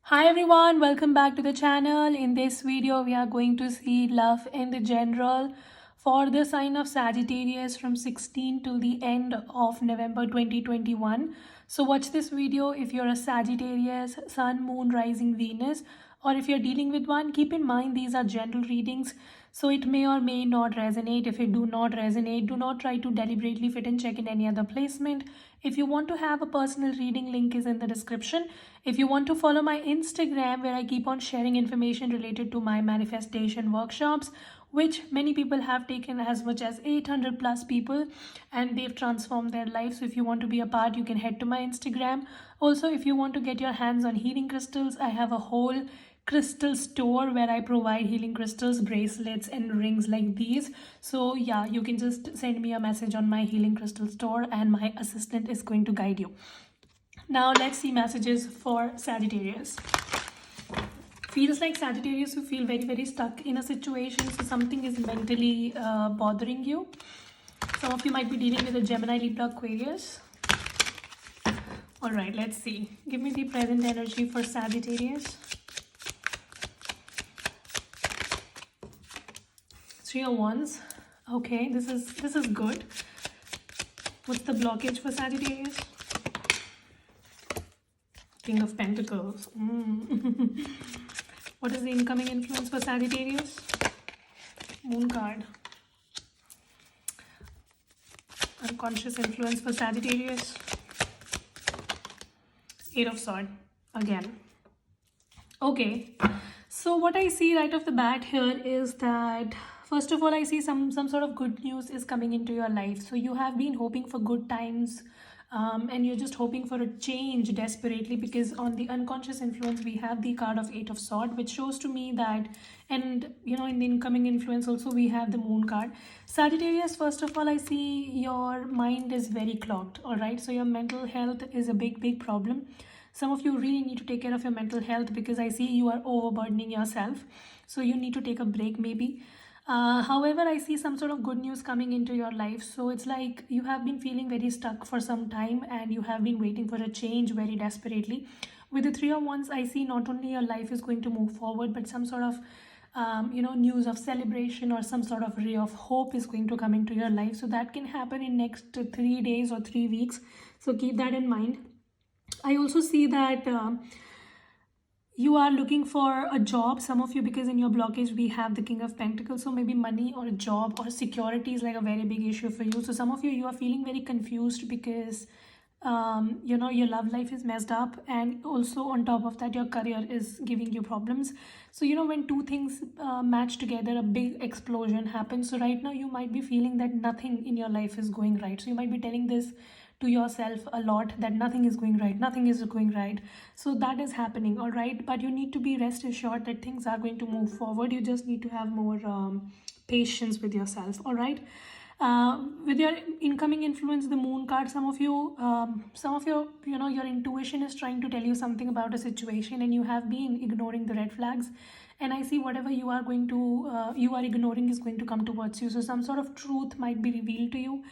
Hi everyone, welcome back to the channel. In this video, we are going to see love in the general for the sign of Sagittarius from 16 till the end of November 2021. So watch this video if you're a Sagittarius, Sun, Moon, Rising, Venus, or if you're dealing with one. Keep in mind these are general readings, so it may or may not resonate. If it do not resonate, do not try to deliberately fit and check in any other placement. If you want to have a personal reading, link is in the description. If you want to follow my Instagram, where I keep on sharing information related to my manifestation workshops, which many people have taken as much as 800 plus people, and they've transformed their life. So if you want to be a part, you can head to my Instagram. Also, if you want to get your hands on healing crystals, I have a whole crystal store where I provide healing crystals, bracelets, and rings like these. So yeah, you can just send me a message on my healing crystal store and my assistant is going to guide you. Now let's see messages for Sagittarius. Feels like Sagittarius, you feel very stuck in a situation, so something is mentally bothering you. Some of you might be dealing with a Gemini, Libra, Aquarius. All right, let's see. Give me the present energy for Sagittarius. 3 of Wands. Okay, this is good. What's the blockage for Sagittarius? King of Pentacles. What is the incoming influence for Sagittarius? Moon card. Unconscious influence for Sagittarius. 8 of Swords again. Okay, so what I see right off the bat here is that first of all, I see some sort of good news is coming into your life. So you have been hoping for good times, and you're just hoping for a change desperately, because on the unconscious influence we have the card of 8 of Swords, which shows to me that, and in the incoming influence also we have the Moon card. Sagittarius, first of all, I see your mind is very clogged. All right, so your mental health is a big problem. Some of you really need to take care of your mental health, because I see you are overburdening yourself. So you need to take a break maybe. However, I see some sort of good news coming into your life. So it's like you have been feeling very stuck for some time and you have been waiting for a change very desperately. With the 3 of Wands, I see not only your life is going to move forward, but some sort of news of celebration or some sort of ray of hope is going to come into your life. So that can happen in next 3 days or 3 weeks. So keep that in mind. I also see that you are looking for a job, some of you, because in your blockage we have the King of Pentacles. So maybe money or a job or security is like a very big issue for you. So some of you are feeling very confused because your love life is messed up, and also on top of that your career is giving you problems. So when two things match together, a big explosion happens. So right now you might be feeling that nothing in your life is going right. So you might be telling this to yourself a lot, that nothing is going right, nothing is going right. So that is happening. All right, but you need to be rest assured that things are going to move forward. You just need to have more patience with yourself. All right, with your incoming influence, the Moon card, some of you, your intuition is trying to tell you something about a situation, and you have been ignoring the red flags. And I see whatever you are ignoring is going to come towards you. So some sort of truth might be revealed to you,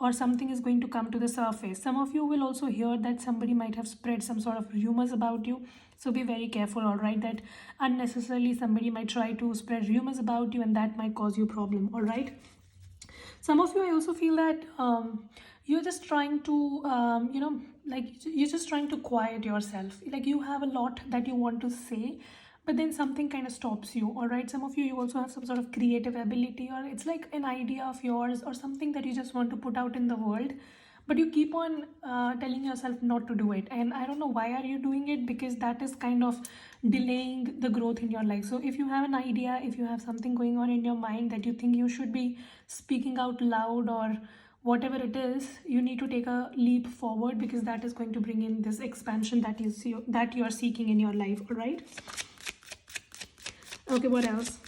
or something is going to come to the surface. Some of you will also hear that somebody might have spread some sort of rumors about you. So be very careful. All right, that unnecessarily somebody might try to spread rumors about you, and that might cause you problem. All right, some of you, I also feel that you're just trying to you're just trying to quiet yourself. Like you have a lot that you want to say, but then something kind of stops you. All right, some of you also have some sort of creative ability, or it's like an idea of yours or something that you just want to put out in the world, but you keep on telling yourself not to do it. And I don't know why are you doing it, because that is kind of delaying the growth in your life. So if you have an idea, if you have something going on in your mind that you think you should be speaking out loud, or whatever it is, you need to take a leap forward, because that is going to bring in this expansion that you are seeking in your life. All right, okay, what else?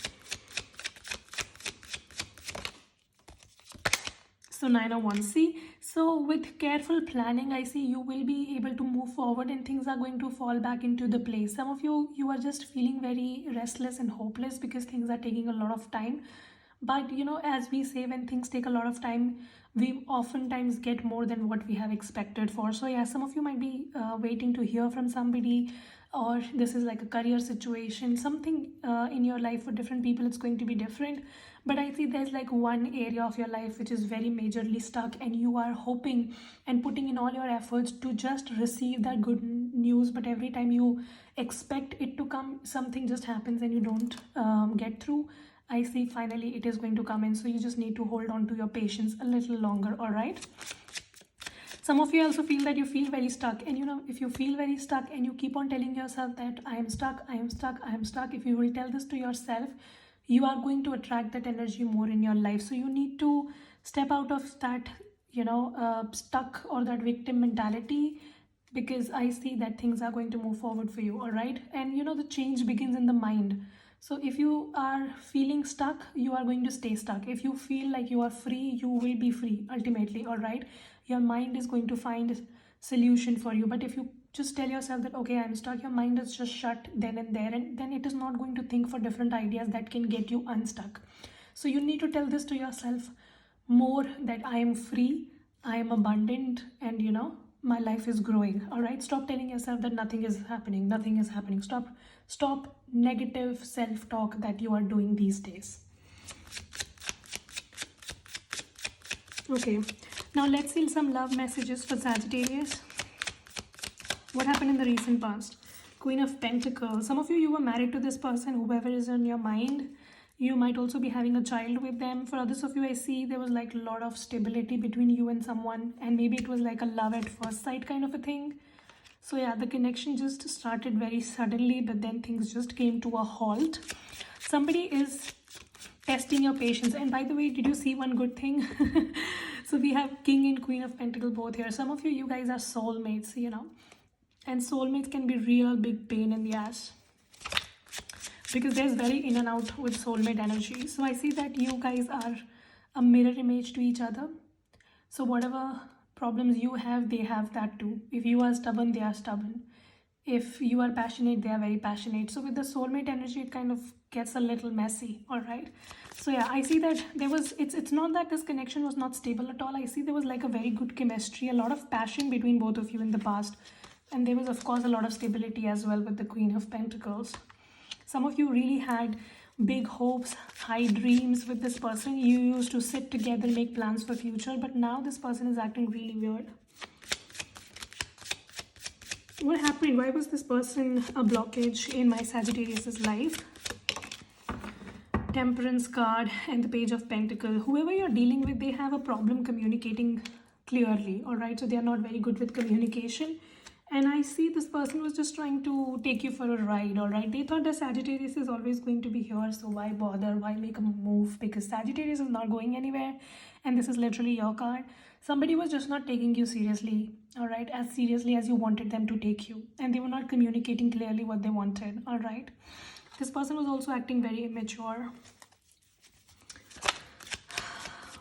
So 9 of Wands. See, so with careful planning, I see you will be able to move forward and things are going to fall back into the place. Some of you are just feeling very restless and hopeless because things are taking a lot of time. But as we say, when things take a lot of time, we oftentimes get more than what we have expected for. So yeah, some of you might be waiting to hear from somebody. or this is like a career situation, something in your life. For different people it's going to be different, but I see there's like one area of your life which is very majorly stuck, and you are hoping and putting in all your efforts to just receive that good news, but every time you expect it to come, something just happens and you don't get through. I see finally it is going to come in, so you just need to hold on to your patience a little longer. All right, some of you also feel that you feel very stuck, and if you feel very stuck and you keep on telling yourself that I am stuck, I am stuck, I am stuck, if you will tell this to yourself, you are going to attract that energy more in your life. So you need to step out of that stuck or that victim mentality, because I see that things are going to move forward for you. All right, and the change begins in the mind. So if you are feeling stuck, you are going to stay stuck. If you feel like you are free, you will be free ultimately. All right, your mind is going to find a solution for you. But if you just tell yourself that okay, I'm stuck, your mind is just shut then and there, and then it is not going to think for different ideas that can get you unstuck. So you need to tell this to yourself more, that I am free, I am abundant, and my life is growing. All right, stop telling yourself that nothing is happening, nothing is happening. Stop negative self-talk that you are doing these days. Okay, now let's see some love messages for Sagittarius. What happened in the recent past? Queen of Pentacles. Some of you were married to this person, whoever is in your mind. You might also be having a child with them. For others of you, I see there was like a lot of stability between you and someone, and maybe it was like a love at first sight kind of a thing. So yeah, the connection just started very suddenly, but then things just came to a halt. Somebody is testing your patience. And by the way, did you see one good thing? So we have King and Queen of Pentacles both here. Some of you guys are soulmates, and soulmates can be real big pain in the ass, because there's very in and out with soulmate energy. So I see that you guys are a mirror image to each other. So whatever problems you have, they have that too. If you are stubborn, they are stubborn. If you are passionate, they are very passionate. So with the soulmate energy, it kind of gets a little messy. All right, so yeah, I see that there was, it's not that this connection was not stable at all. I see there was like a very good chemistry, a lot of passion between both of you in the past, and there was of course a lot of stability as well with the Queen of Pentacles. Some of you really had big hopes, high dreams with this person. You used to sit together, make plans for future, but now this person is acting really weird. What happened? Why was this person a blockage in my Sagittarius's life? Temperance card and the Page of Pentacles. Whoever you're dealing with, they have a problem communicating clearly. All right, so they are not very good with communication. And I see this person was just trying to take you for a ride. All right, they thought that Sagittarius is always going to be here, so why bother, why make a move, because Sagittarius is not going anywhere, and this is literally your card. Somebody was just not taking you seriously, all right, as seriously as you wanted them to take you, and they were not communicating clearly what they wanted. All right, this person was also acting very immature.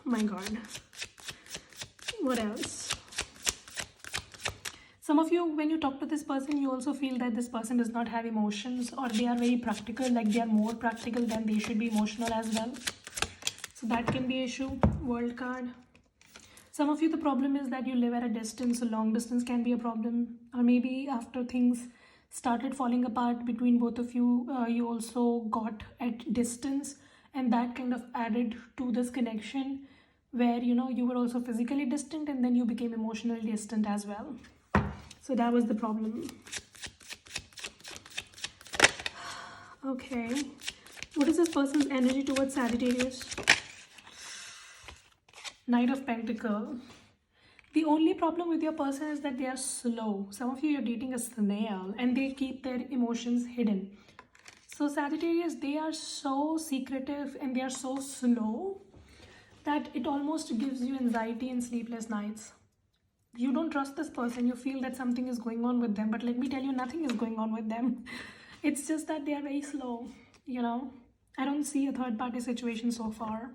My god, what else? Some of you, when you talk to this person, you also feel that this person does not have emotions, or they are very practical, like they are more practical than they should be emotional as well. So that can be an issue. World card. Some of you, the problem is that you live at a distance, so long distance can be a problem. Or maybe after things started falling apart between both of you, you also got at distance, and that kind of added to this connection where, you were also physically distant, and then you became emotionally distant as well. So that was the problem. Okay. What is this person's energy towards Sagittarius? Knight of Pentacles. The only problem with your person is that they are slow. Some of you are dating a snail, and they keep their emotions hidden. So Sagittarius, they are so secretive and they are so slow that it almost gives you anxiety and sleepless nights. You don't trust this person, you feel that something is going on with them, but let me tell you, nothing is going on with them. It's just that they are very slow, I don't see a third party situation so far.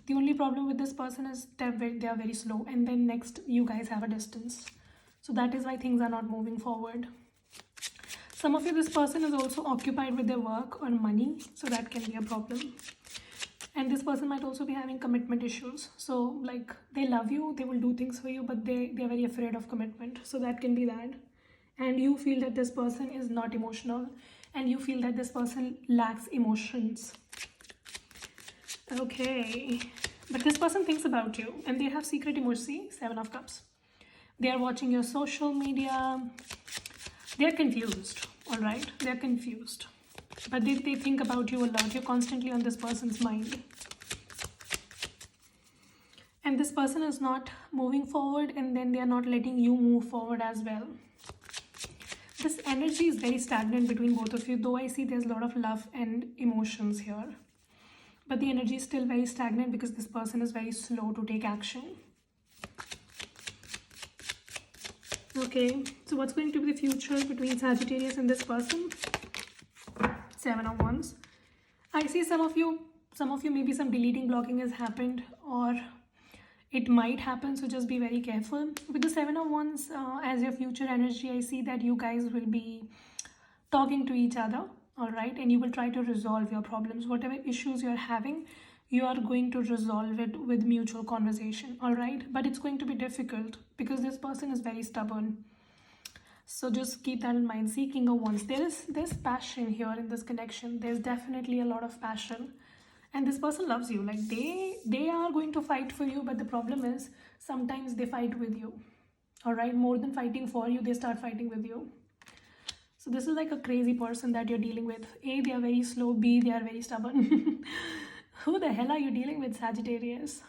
The only problem with this person is they are very slow, and then next you guys have a distance. So that is why things are not moving forward. Some of you, this person is also occupied with their work or money, so that can be a problem. And this person might also be having commitment issues. So like, they love you, they will do things for you, but they are very afraid of commitment. So that can be that. and you feel that this person is not emotional, and you feel that this person lacks emotions. Okay, but this person thinks about you, and they have secret emoji, 7 of Cups. They are watching your social media. They're confused, all right? They're confused, but they think about you a lot. You're constantly on this person's mind, and this person is not moving forward, and then they are not letting you move forward as well. This energy is very stagnant between both of you, though I see there's a lot of love and emotions here. But the energy is still very stagnant because this person is very slow to take action. Okay, so what's going to be the future between Sagittarius and this person? 7 of Wands. I see some of you maybe some deleting, blocking has happened, or it might happen, so just be very careful. With the 7 of Wands as your future energy, I see that you guys will be talking to each other, all right, and you will try to resolve your problems. Whatever issues you're having, you are going to resolve it with mutual conversation, all right? But it's going to be difficult because this person is very stubborn. So just keep that in mind. See, King of Wands. There's passion here in this connection. There's definitely a lot of passion. And this person loves you. Like they are going to fight for you, but the problem is sometimes they fight with you. All right, more than fighting for you, they start fighting with you. So this is like a crazy person that you're dealing with. A, they are very slow. B, they are very stubborn. Who the hell are you dealing with, Sagittarius?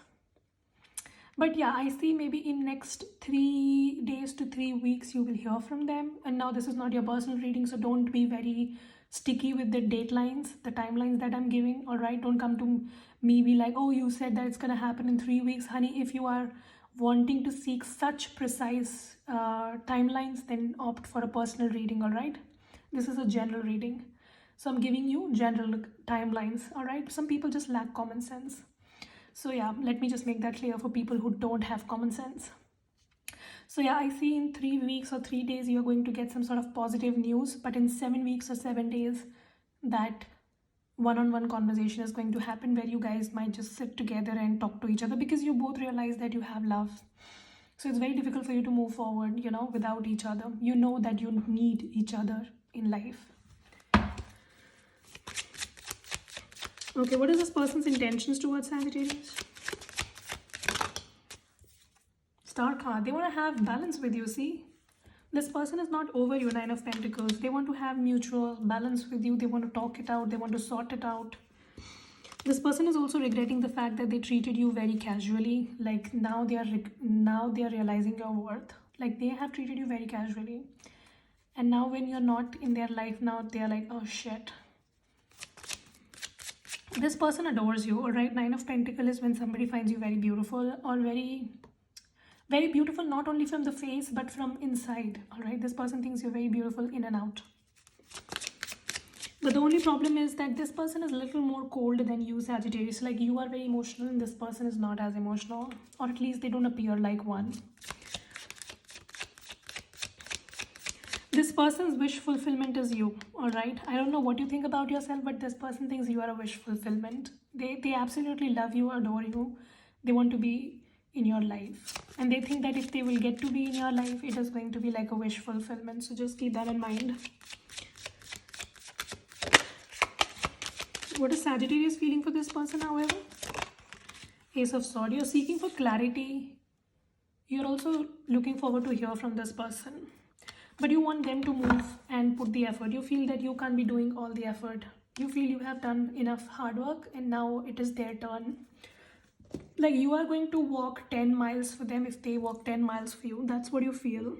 But yeah, I see maybe in next 3 days to 3 weeks you will hear from them. And now this is not your personal reading, so don't be very sticky with the datelines, the timelines that I'm giving, all right? Don't come to me be like, oh, you said that it's gonna happen in 3 weeks. Honey, if you are wanting to seek such precise timelines, then opt for a personal reading, all right? This is a general reading, so I'm giving you general timelines, all right? Some people just lack common sense. So yeah, let me just make that clear for people who don't have common sense. So yeah, I see in 3 weeks or 3 days, you're going to get some sort of positive news. But in 7 weeks or 7 days, that one-on-one conversation is going to happen where you guys might just sit together and talk to each other because you both realize that you have love. So it's very difficult for you to move forward, you know, without each other. You know that you need each other in life. Okay, what is this person's intentions towards Sagittarius? Star card. They want to have balance with you, see? This person is not over you, 9 of Pentacles. They want to have mutual balance with you. They want to talk it out. They want to sort it out. This person is also regretting the fact that they treated you very casually. Like now they are realizing your worth. Like they have treated you very casually. And now when you're not in their life, now they're like, oh shit. This person adores you, all right? 9 of Pentacles is when somebody finds you very beautiful, or very beautiful, not only from the face but from inside, all right? This person thinks you're very beautiful in and out. But the only problem is that this person is a little more cold than you, Sagittarius. Like you are very emotional and this person is not as emotional, or at least they don't appear like one. This person's wish fulfillment is you, all right? I don't know what you think about yourself, but this person thinks you are a wish fulfillment. They absolutely love you, adore you. They want to be in your life. And they think that if they will get to be in your life, it is going to be like a wish fulfillment. So just keep that in mind. What is Sagittarius feeling for this person, however? Ace of Swords. You're seeking for clarity. You're also looking forward to hear from this person. But you want them to move and put the effort. You feel that you can't be doing all the effort. You feel you have done enough hard work and now it is their turn. Like you are going to walk 10 miles for them if they walk 10 miles for you. That's what you feel.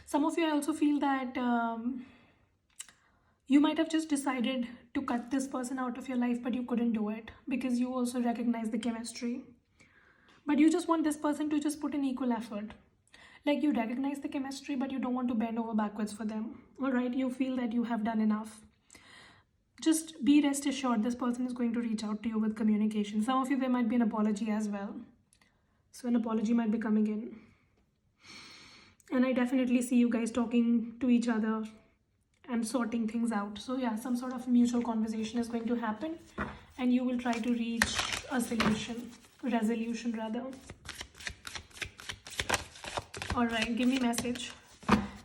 Some of you, I also feel that you might have just decided to cut this person out of your life, but you couldn't do it because you also recognize the chemistry. But you just want this person to just put in equal effort. Like you recognize the chemistry, but you don't want to bend over backwards for them. All right, you feel that you have done enough. Just be rest assured this person is going to reach out to you with communication. Some of you, there might be an apology as well. So an apology might be coming in. And I definitely see you guys talking to each other and sorting things out. So yeah, some sort of mutual conversation is going to happen and you will try to reach a resolution rather. All right, give me message.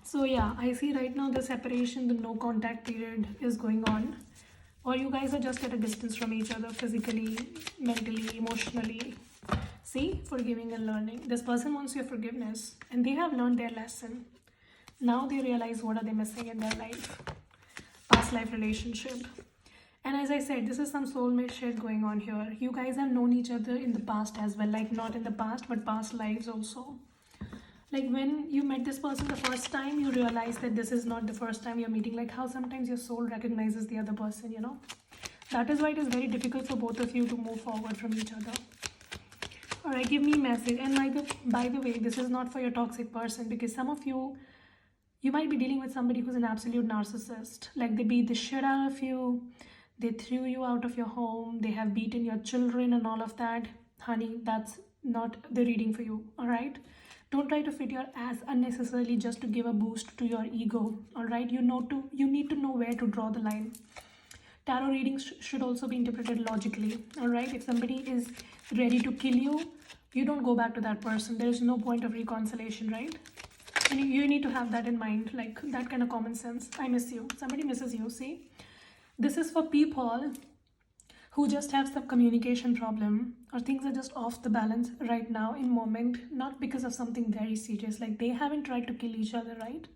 So yeah, I see right now the separation, the no contact period is going on, or you guys are just at a distance from each other physically, mentally, emotionally. See, forgiving and learning. This person wants your forgiveness and they have learned their lesson. Now they realize what are they missing in their life. Past life relationship. And as I said, this is some soulmate shit going on here. You guys have known each other in the past as well. Like not in the past, but past lives also. Like when you met this person the first time, you realize that this is not the first time you're meeting. Like how sometimes your soul recognizes the other person, you know. That is why it is very difficult for both of you to move forward from each other. Alright, give me a message. And by the way, this is not for your toxic person, because some of you might be dealing with somebody who's an absolute narcissist. Like they beat the shit out of you, they threw you out of your home, they have beaten your children and all of that. Honey, that's not the reading for you, alright? Don't try to fit your ass unnecessarily just to give a boost to your ego, alright? You need to know where to draw the line. Tarot readings should also be interpreted logically, alright? If somebody is ready to kill you, you don't go back to that person. There is no point of reconciliation, right? And you need to have that in mind, like that kind of common sense. I miss you. Somebody misses you, see? This is for people who just have some communication problem, or things are just off the balance right now in moment, not because of something very serious. Like they haven't tried to kill each other, right?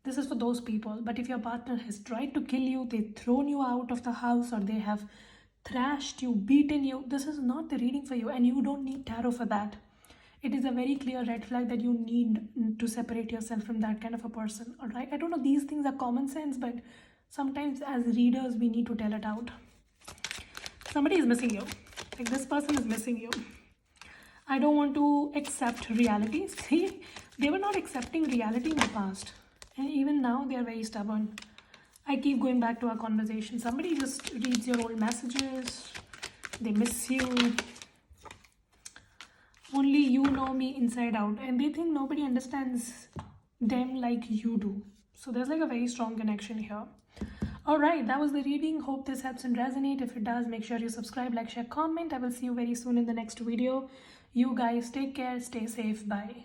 This is for those people. But if your partner has tried to kill you, they've thrown you out of the house, or they have thrashed you, beaten you, this is not the reading for you, and you don't need tarot for that. It is a very clear red flag that you need to separate yourself from that kind of a person, all right? I don't know, these things are common sense, but sometimes as readers, we need to tell it out. Somebody is missing you. Like this person is missing you. I don't want to accept reality. See, they were not accepting reality in the past. And even now, they are very stubborn. I keep going back to our conversation. Somebody just reads your old messages. They miss you. Only you know me inside out. And they think nobody understands them like you do. So there's like a very strong connection here. Alright, that was the reading. Hope this helps and resonate. If it does, make sure you subscribe, like, share, comment. I will see you very soon in the next video. You guys take care. Stay safe. Bye.